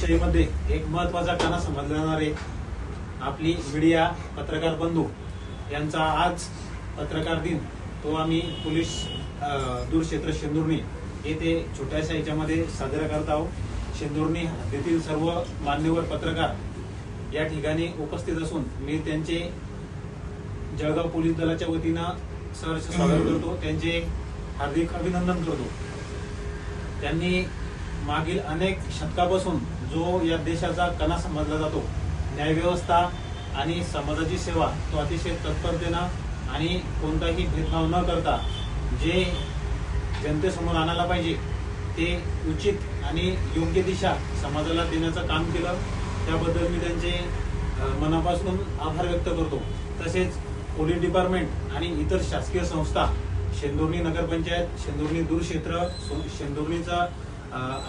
लोकशाहीमध्ये एक महत्वाचा कणा समजला जाणारे आपली मीडिया पत्रकार बंधू यांचा आज पत्रकार दिन तो आम्ही पोलीस दूरक्षेत्र शेंदुर्णी येथे छोट्याशा याच्यामध्ये साजरा करत आहोत। शेंदुर्णी हद्दीतील सर्व मान्यवर पत्रकार या ठिकाणी उपस्थित असून मी त्यांचे जळगाव पोलीस दलाच्या वतीनं सहर्ष स्वागत करतो, त्यांचे हार्दिक अभिनंदन करतो। त्यांनी मागील अनेक शतकापासून जो या देशाचा कणा समजला जातो, न्यायव्यवस्था आणि समाजाची सेवा, तो अतिशय तत्परतेनं आणि कोणताही भेदभाव न करता जे जनतेसमोर आणायला पाहिजे ते उचित आणि योग्य दिशा समाजाला देण्याचं काम केलं। त्याबद्दल मी त्यांचे मनापासून आभार व्यक्त करतो। तसेच पोलीस डिपार्टमेंट आणि इतर शासकीय संस्था, शेंदुर्णी नगरपंचायत, शेंदुर्णी दूरक्षेत्र, शेंदुर्णीचं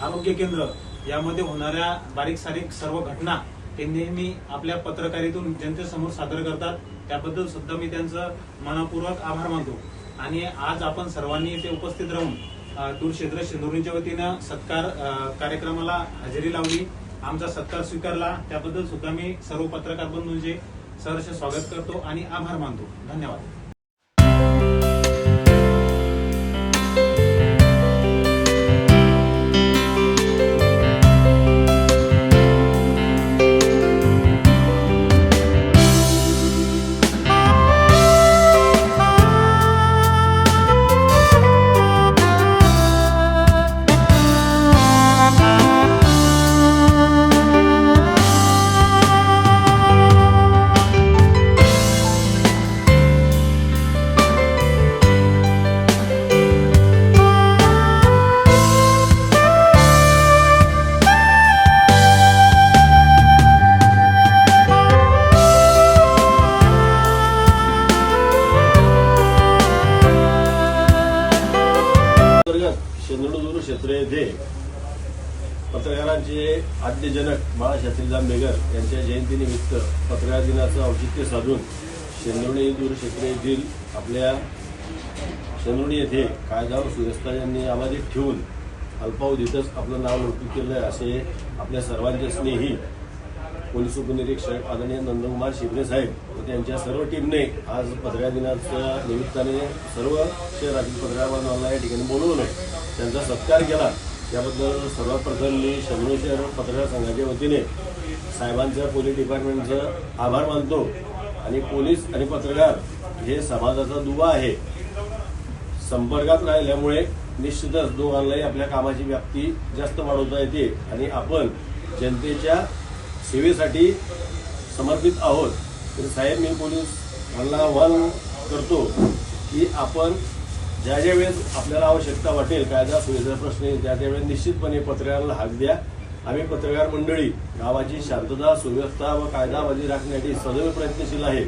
आरोग्य केंद्र यामध्ये होणाऱ्या बारीक सारीक सर्व घटना ते नेहमी आपल्या पत्रकारितेतून जनतेसमोर सादर करतात। त्याबद्दल सुद्धा मी त्यांचं मनपूर्वक आभार मानतो। आणि आज आपण सर्वांनी इथे उपस्थित राहून दूरक्षेत्र शेंदुर्णीच्या वतीनं सत्कार कार्यक्रमाला हजेरी लावली, आमचा सत्कार स्वीकारला, त्याबद्दल सुद्धा मी सर्व पत्रकार बंधूंचे सहर्ष स्वागत करतो आणि आभार मानतो। धन्यवाद। शेंदुर्णी दूरक्षेत्र येथे पत्रकारांचे आद्यजनक बाळाशास्त्री जांभेकर यांच्या जयंतीनिमित्त पत्रकार दिनाचं औचित्य साधून शेंदुर्णी दूरक्षेत्र येथील आपल्या शेंदुर्णी येथे कायदा व सुव्यवस्था यांनी अबाधित ठेवून अल्पावधीतच आपलं नाव नोंदणी केलं असे आपल्या सर्वांचे स्नेही पोलीस उपनिरीक्षक आदरणीय नंदकुमार शिबरे साहेब व त्यांच्या सर्व टीमने आज पत्रकार दिनाच्या निमित्ताने सर्व शहरातील पत्रकार बांधवांना या ठिकाणी बोलवून त्यांचा सत्कार केला। त्याबद्दल सर्वात प्रथम मी शेंदुर्णी शहर पत्रकार संघाच्या वतीने साहेबांचं पोलीस डिपार्टमेंटचं आभार मानतो। आणि पोलीस आणि पत्रकार हे समाजाचा दुवा आहे, संपर्कात राहिल्यामुळे निश्चितच दोघांनाही आपल्या कामाची व्याप्ती जास्त वाढवता येते आणि आपण जनतेच्या सेवेसाठी समर्पित आहोत। तर साहेब, मी पोलिसांना आवाहन करतो की आपण ज्या ज्या वेळेस आपल्याला आवश्यकता वाटेल, कायदा सुव्यवस्था प्रश्न येईल, त्या त्यावेळेस निश्चितपणे पत्रकारांना हाक द्या। आम्ही पत्रकार मंडळी गावाची शांतता, सुव्यवस्था व कायदा बाजी राखण्यासाठी सदैव प्रयत्नशील आहे।